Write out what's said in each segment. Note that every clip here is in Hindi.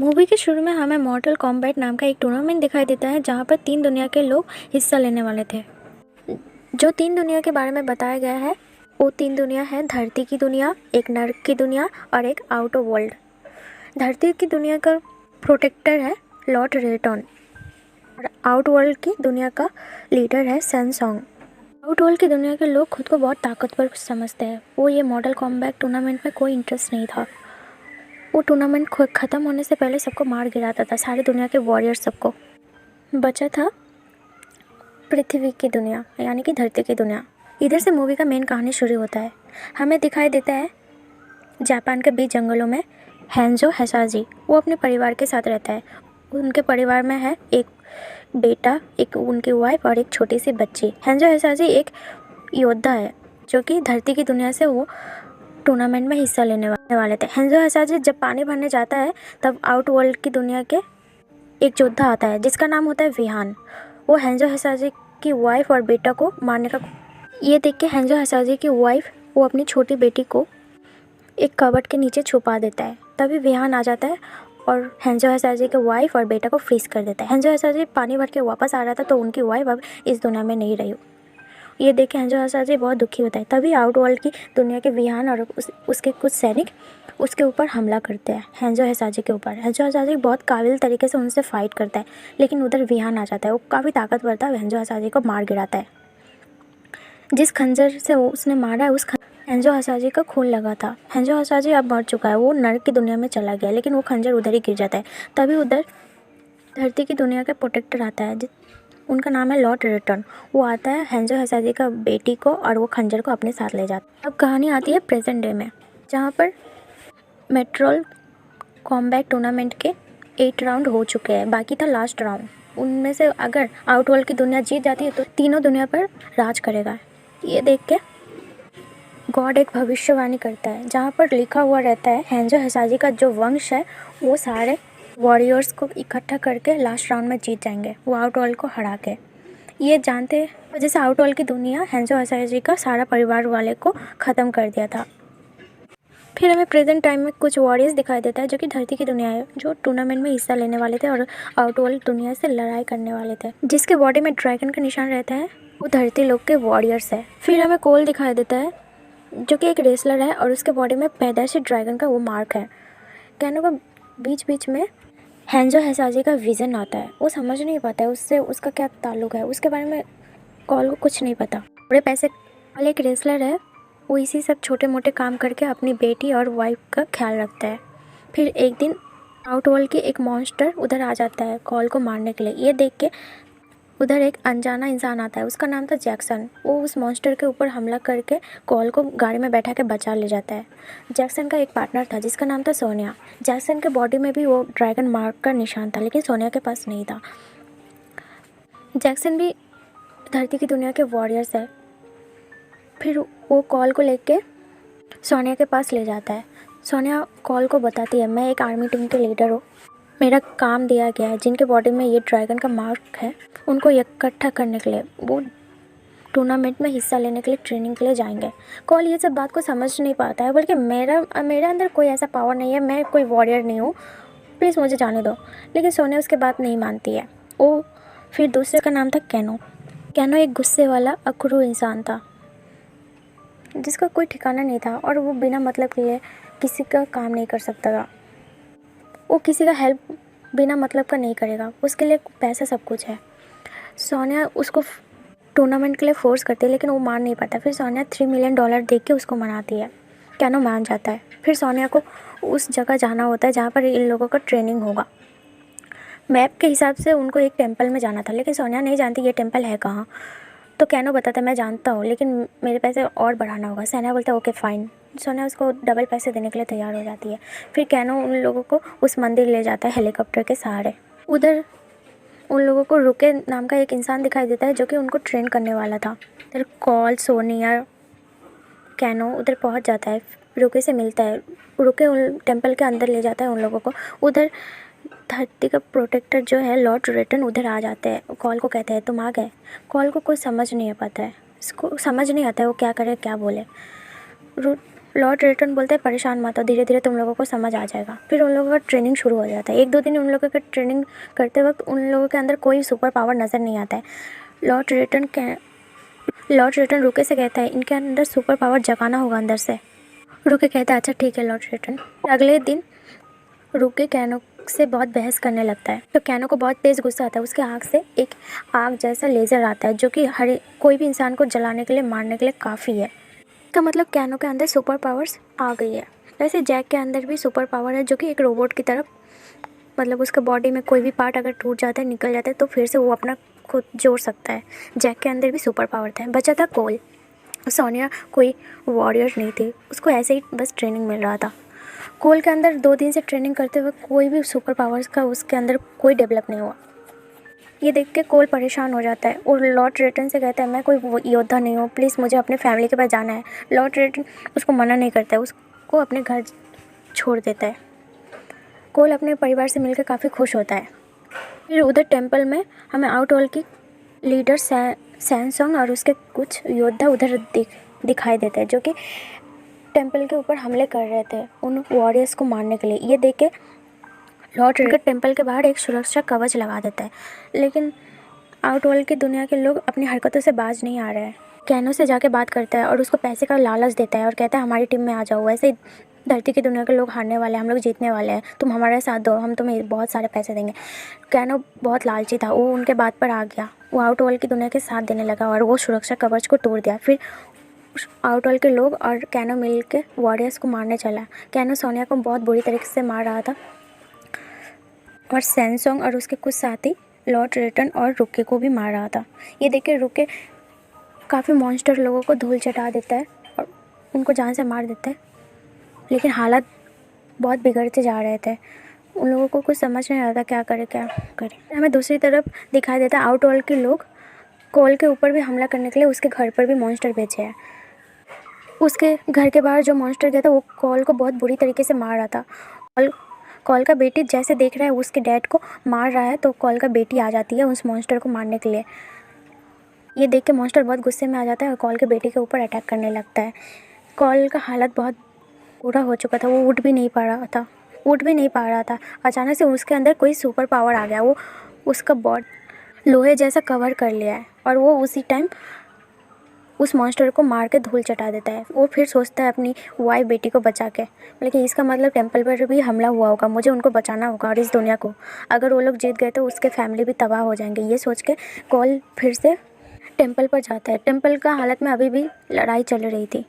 मूवी के शुरू में हमें मॉर्टल कॉम्बैट नाम का एक टूर्नामेंट दिखाई देता है जहाँ पर 3 दुनिया के लोग हिस्सा लेने वाले थे। जो 3 दुनिया के बारे में बताया गया है वो 3 दुनिया है धरती की दुनिया, एक नर्क की दुनिया और एक आउटर वर्ल्ड। धरती की दुनिया का प्रोटेक्टर है लॉर्ड रेटन और आउट वर्ल्ड की दुनिया का लीडर है सैनसोंग। आउट वर्ल्ड की दुनिया के लोग खुद को बहुत ताकतवर समझते हैं। वो ये मॉर्टल कॉम्बैट टूर्नामेंट में कोई इंटरेस्ट नहीं था। वो टूर्नामेंट ख़त्म होने से पहले सबको मार गिराता था, सारी दुनिया के वॉरियर सबको। बचा था पृथ्वी की दुनिया यानी कि धरती की दुनिया। इधर से मूवी का मेन कहानी शुरू होता है। हमें दिखाई देता है जापान के बीच जंगलों में हेंजो हिसाजी। वो अपने परिवार के साथ रहता है। उनके परिवार में है एक बेटा, एक उनकी वाइफ और एक छोटी सी बच्ची। हेंजो हिसाजी एक योद्धा है जो कि धरती की दुनिया से वो टूर्नामेंट में हिस्सा लेने वाले थे। हेंजो हिसाजी जब पानी भरने जाता है तब आउट वर्ल्ड की दुनिया के एक योद्धा आता है जिसका नाम होता है विहान। वो हेंजो हिसाजी की वाइफ और बेटा को मारने का ये देख के हेंजो हिसाजी की वाइफ वो अपनी छोटी बेटी को एक कबर्ड के नीचे छुपा देता है। तभी विहान आ जाता है और हेंजो हिसाजी के वाइफ और बेटा को फ्रीज कर देता है। हेंजो हिसाजी पानी भर के वापस आ रहा था तो उनकी वाइफ अब इस दुनिया में नहीं रही। ये देख के हेंजो हिसाजी बहुत दुखी होता है। तभी आउट वर्ल्ड की दुनिया के विहान और उसके कुछ सैनिक उसके ऊपर हमला करते हैं, हेंजो हिसाजी के ऊपर। हेंजो हिसाजी बहुत काबिल तरीके से उनसे फाइट करता है, लेकिन उधर विहान आ जाता है। वो काफ़ी ताकतवर था, हेंजो हिसाजी को मार गिराता है। जिस खंजर से वो उसने मारा है उस हेंजो हिसाजी का खून लगा था। हेंजो हिसाजी अब मर चुका है, वो नर्क की दुनिया में चला गया, लेकिन वो खंजर उधर ही गिर जाता है। तभी उधर धरती की दुनिया का प्रोटेक्टर आता है, उनका नाम है लॉर्ड रिटर्न। वो आता है हेंजो हिसाजी का बेटी को और वो खंजर को अपने साथ ले जाता है। अब कहानी आती है प्रेजेंट डे में, जहाँ पर मेट्रोल कॉम्बैट टूर्नामेंट के 8 राउंड हो चुके हैं, बाकी था लास्ट राउंड। उनमें से अगर आउट वर्ल्ड की दुनिया जीत जाती है तो तीनों दुनिया पर राज करेगा। ये देख के गॉड एक भविष्यवाणी करता है जहाँ पर लिखा हुआ रहता है हेंजो हिसाजी का जो वंश है वो सारे वॉरियर्स को इकट्ठा करके लास्ट राउंड में जीत जाएंगे, वो आउट वर्ल्ड को हरा के। ये जानते वजह से आउट वर्ल्ड की दुनिया हेंजो हिसाजी का सारा परिवार वाले को ख़त्म कर दिया था। फिर हमें प्रेजेंट टाइम में कुछ वॉरियर्स दिखाई देता है जो कि धरती की दुनिया है, जो टूर्नामेंट में हिस्सा लेने वाले थे और आउट वर्ल्ड दुनिया से लड़ाई करने वाले थे। जिसके बॉडी में ड्रैगन का निशान रहता है वो धरती लोग के वॉरियर्स है। फिर हमें कोल दिखाई देता है जो कि एक रेसलर है और उसके बॉडी में पैदाइशी ड्रैगन का वो मार्क है। कहने को बीच बीच में हेंजो हिसाजी का विज़न आता है, वो समझ नहीं पाता है उससे उसका क्या ताल्लुक है, उसके बारे में कॉल को कुछ नहीं पता। बड़े पैसे वाले एक रेसलर है, वो इसी सब छोटे मोटे काम करके अपनी बेटी और वाइफ का ख्याल रखता है। फिर एक दिन आउट वर्ल्ड की एक मॉन्स्टर उधर आ जाता है कॉल को मारने के लिए। ये देख के उधर एक अनजाना इंसान आता है, उसका नाम था जैक्सन। वो उस मॉन्स्टर के ऊपर हमला करके कॉल को गाड़ी में बैठा के बचा ले जाता है। जैक्सन का एक पार्टनर था जिसका नाम था सोनिया। जैक्सन के बॉडी में भी वो ड्रैगन मार्क का निशान था, लेकिन सोनिया के पास नहीं था। जैक्सन भी धरती की दुनिया के वॉरियर्स है। फिर वो कॉल को लेके सोनिया के पास ले जाता है। सोनिया कॉल को बताती है, मैं एक आर्मी टीम के लीडर हूँ, मेरा काम दिया गया है जिनके बॉडी में ये ड्रैगन का मार्क है उनको इकट्ठा करने के लिए वो टूर्नामेंट में हिस्सा लेने के लिए ट्रेनिंग के लिए जाएंगे। कॉल ये सब बात को समझ नहीं पाता है, बल्कि मेरा अंदर कोई ऐसा पावर नहीं है, मैं कोई वॉरियर नहीं हूँ, प्लीज़ मुझे जाने दो। लेकिन सोनिया उसके बात नहीं मानती है। वो फिर दूसरे का नाम था कैनो। कैनो एक गुस्से वाला अकड़ू इंसान था जिसका कोई ठिकाना नहीं था और वो बिना मतलब के लिए किसी का काम नहीं कर सकता था। वो किसी का हेल्प बिना मतलब का नहीं करेगा, उसके लिए पैसा सब कुछ है। सोनिया उसको टूर्नामेंट के लिए फोर्स करती है लेकिन वो मान नहीं पाता। फिर सोनिया $3 मिलियन देख के उसको मनाती है। कैनो मान जाता है। फिर सोनिया को उस जगह जाना होता है जहाँ पर इन लोगों का ट्रेनिंग होगा। मैप के हिसाब से उनको एक टेम्पल में जाना था, लेकिन सोनिया नहीं जानती ये टेम्पल है कहाँ। तो कैनो बताता है, मैं जानता हूँ लेकिन मेरे पैसे और बढ़ाना होगा। सोनिया बोलता है ओके फ़ाइन। सोनिया उसको डबल पैसे देने के लिए तैयार हो जाती है। फिर कैनो उन लोगों को उस मंदिर ले जाता है हेलीकॉप्टर के सहारे। उधर उन लोगों को रुके नाम का एक इंसान दिखाई देता है जो कि उनको ट्रेन करने वाला था। उधर कॉल, सोनिया, कैनो उधर पहुंच जाता है, रुके से मिलता है। रुके उन टेम्पल के अंदर ले जाता है उन लोगों को। उधर धरती का प्रोटेक्टर जो है लॉर्ड रिटर्न उधर आ जाते हैं। कॉल को कहते हैं तुम आ गए। कॉल को कुछ समझ नहीं पाता है, इसको समझ नहीं आता है वो क्या करे क्या बोले। लॉर्ड रेटन बोलते हैं परेशान मत हो, धीरे धीरे तुम लोगों को समझ आ जाएगा। फिर उन लोगों का ट्रेनिंग शुरू हो जाता है। 1-2 दिन उन लोगों का ट्रेनिंग करते वक्त उन लोगों के अंदर कोई सुपर पावर नज़र नहीं आता है। लॉर्ड रेटन रुके से कहता है इनके अंदर सुपर पावर जगाना होगा अंदर से। रुके कहता है अच्छा ठीक है लॉर्ड रेटन। अगले दिन रुके कैनो से बहुत बहस करने लगता है। तो कैनो को बहुत तेज़ गुस्सा आता है। उसके आँख से एक आग जैसा लेज़र आता है जो कि हर कोई भी इंसान को जलाने के लिए, मारने के लिए काफ़ी है। इसका मतलब कैनो के अंदर सुपर पावर्स आ गई है। वैसे जैक के अंदर भी सुपर पावर है जो कि एक रोबोट की तरफ, मतलब उसके बॉडी में कोई भी पार्ट अगर टूट जाता है, निकल जाता है तो फिर से वो अपना खुद जोड़ सकता है। जैक के अंदर भी सुपर पावर था। बचा था कोल। सोनिया कोई वॉरियर नहीं थी, उसको ऐसे ही बस ट्रेनिंग मिल रहा था। कोल के अंदर 2 दिन से ट्रेनिंग करते हुए कोई भी सुपर पावर्स का उसके अंदर कोई डेवलप नहीं हुआ। ये देख के कोल परेशान हो जाता है और लॉर्ड रेटन से कहता है मैं कोई योद्धा नहीं हूँ, प्लीज़ मुझे अपने फैमिली के पास जाना है। लॉर्ड रेटन उसको मना नहीं करता है, उसको अपने घर छोड़ देता है। कोल अपने परिवार से मिलकर काफ़ी खुश होता है। फिर उधर टेंपल में हमें आउटवर्ल्ड की लीडर सैनसोंग और उसके कुछ योद्धा उधर दिखाई देते हैं जो कि टेंपल के ऊपर हमले कर रहे थे उन वॉरियर्स को मारने के लिए। ये देख के लॉर्ड रेटन टेंपल के बाहर एक सुरक्षा कवच लगा देता है, लेकिन आउटवर्ल्ड की दुनिया के लोग अपनी हरकतों से बाज नहीं आ रहे हैं। कैनो से जाके बात करता है और उसको पैसे का लालच देता है और कहता है हमारी टीम में आ जाओ, वैसे ही धरती की दुनिया के लोग हारने वाले हैं, हम लोग जीतने वाले हैं, तुम हमारे साथ दो, हम तुम्हें बहुत सारे पैसे देंगे। कैनो बहुत लालची था, वो उनके बात पर आ गया। वो आउटवर्ल्ड की दुनिया के साथ देने लगा और वो सुरक्षा कवच को तोड़ दिया। फिर आउटवर्ल्ड के लोग और कैनो मिल के वॉरियर्स को मारने चला। कैनो सोनिया को बहुत बुरी तरीके से मार रहा था और सैनसोंग और उसके कुछ साथी लॉर्ड रेटन और रुके को भी मार रहा था। ये देख के रुके काफ़ी मॉन्स्टर लोगों को धूल चटा देता है और उनको जान से मार देता है, लेकिन हालात बहुत बिगड़ते जा रहे थे। उन लोगों को कुछ समझ नहीं आ रहा था क्या करे। हमें दूसरी तरफ दिखाई देता है आउटवर्ल्ड के लोग कोल के ऊपर भी हमला करने के लिए उसके घर पर भी मॉन्स्टर भेजे हैं। उसके घर के बाहर जो मॉन्स्टर गया था वो कोल को बहुत बुरी तरीके से मार रहा था। कोल का बेटी जैसे देख रहा है उसके डैड को मार रहा है तो कोल का बेटी आ जाती है उस मॉन्स्टर को मारने के लिए। ये देख के मॉन्स्टर बहुत गुस्से में आ जाता है और कोल के बेटी के ऊपर अटैक करने लगता है। कोल का हालत बहुत बुरा हो चुका था, वो उठ भी नहीं पा रहा था। अचानक से उसके अंदर कोई सुपर पावर आ गया। वो उसका बॉडी लोहे जैसा कवर कर लिया है और वो उसी टाइम उस मॉन्स्टर को मार के धूल चटा देता है। वो फिर सोचता है अपनी वाइफ बेटी को बचा के, लेकिन इसका मतलब टेंपल पर भी हमला हुआ होगा, मुझे उनको बचाना होगा और इस दुनिया को, अगर वो लोग जीत गए तो उसके फैमिली भी तबाह हो जाएंगे। ये सोच के कोल फिर से टेंपल पर जाता है। टेंपल का हालत में अभी भी लड़ाई चल रही थी।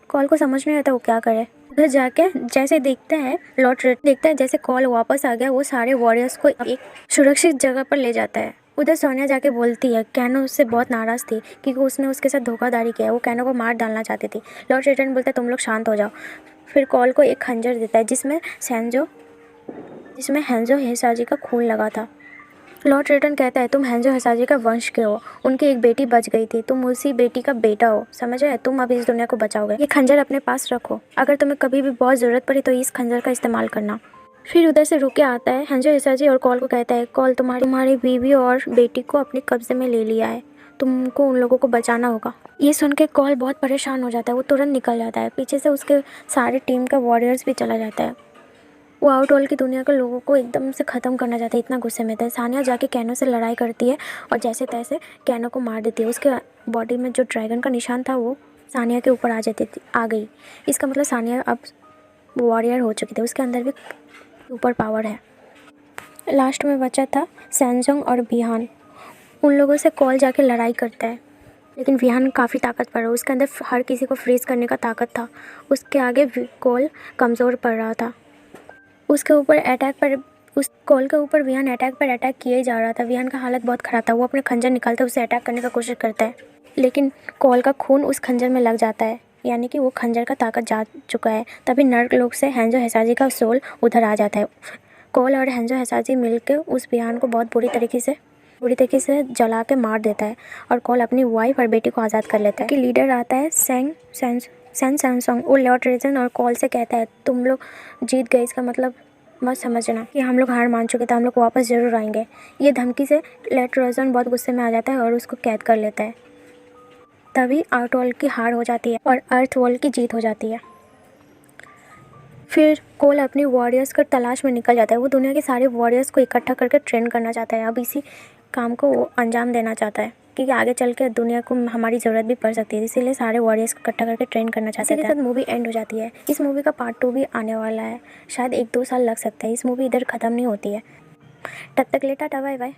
कोल को समझ नहीं आता वो क्या करे। उधर जाके जैसे देखता है जैसे कोल वापस आ गया, वो सारे वॉरियर्स को एक सुरक्षित जगह पर ले जाता है। उधर सोनिया जाके बोलती है कैनो उससे बहुत नाराज़ थी क्योंकि उसने उसके साथ धोखाधड़ी किया, वो कैनो को मार डालना चाहती थी। लॉर्ड रेटन बोलता है तुम लोग शांत हो जाओ। फिर कोल को एक खंजर देता है जिसमें हेंजो हिसाजी का खून लगा था। लॉर्ड रेटन कहता है तुम हेंजो हिसाजी का वंश के हो, उनकी एक बेटी बच गई थी, तुम उसी बेटी का बेटा हो, समझ रहे, तुम अब इस दुनिया को बचाओगे। ये खंजर अपने पास रखो, अगर तुम्हें कभी भी बहुत ज़रूरत पड़ी तो इस खंजर का इस्तेमाल करना। फिर उधर से रुके आता है हेंजो हिसाजी और कोल को कहता है कोल तुम्हारी बीवी और बेटी को अपने कब्जे में ले लिया है, तुमको उन लोगों को बचाना होगा। ये सुन के कोल बहुत परेशान हो जाता है, वो तुरंत निकल जाता है। पीछे से उसके सारे टीम का वॉरियर्स भी चला जाता है। वो आउटवर्ल्ड की दुनिया के लोगों को एकदम से ख़त्म करना चाहता है, इतना गुस्से में था। सानिया जाके कैनो से लड़ाई करती है और जैसे तैसे कैनो को मार देती है। उसके बॉडी में जो ड्रैगन का निशान था वो सानिया के ऊपर आ गई। इसका मतलब सानिया अब वॉरियर हो चुकी थी, उसके अंदर भी सुपर पावर है। लास्ट में बचा था सैनसोंग और विहान। उन लोगों से कोल जाके लड़ाई करता है, लेकिन विहान काफ़ी ताकतवर है, उसके अंदर हर किसी को फ्रीज करने का ताकत था। उसके आगे कोल कमज़ोर पड़ रहा था। उस कोल के ऊपर विहान अटैक किए जा रहा था। विहान का हालत बहुत ख़राब था, वो अपने खंजर निकालता है, उसे अटैक करने का कोशिश करता है, लेकिन कोल का खून उस खंजर में लग जाता है, यानी कि वो खंजर का ताकत जा चुका है। तभी नर्क लोक से हेंजो हिसाजी का सोल उधर आ जाता है। कोल और हेंजो हिसाजी मिलकर उस विहान को बहुत बुरी तरीके से जला के मार देता है और कोल अपनी वाइफ और बेटी को आज़ाद कर लेता है। कि लीडर आता है सैनसोंग। वो लॉर्ड रेटन और कोल से कहता है तुम लोग जीत गए, इसका मतलब मत समझना कि हम लोग हार मान चुके थे, हम लोग वापस ज़रूर आएंगे। ये धमकी से लॉर्ड रेटन बहुत गुस्से में आ जाता है और उसको कैद कर लेता है। तभी आउटवर्ल्ड की हार हो जाती है और अर्थवर्ल्ड की जीत हो जाती है। फिर कोल अपनी वॉरियर्स की तलाश में निकल जाता है। वो दुनिया के सारे वॉरियर्स को इकट्ठा करके ट्रेन करना चाहता है। अब इसी काम को वो अंजाम देना चाहता है क्योंकि आगे चल के दुनिया को हमारी ज़रूरत भी पड़ सकती है, इसीलिए सारे वॉरियर्स को इकट्ठा करके ट्रेन करना चाहता है। इसी के साथ मूवी एंड हो जाती है। इस मूवी का पार्ट 2 भी आने वाला है, शायद 1-2 साल लग सकता है। इस मूवी इधर ख़त्म नहीं होती है। तब तक ले टाटा बाय बाय।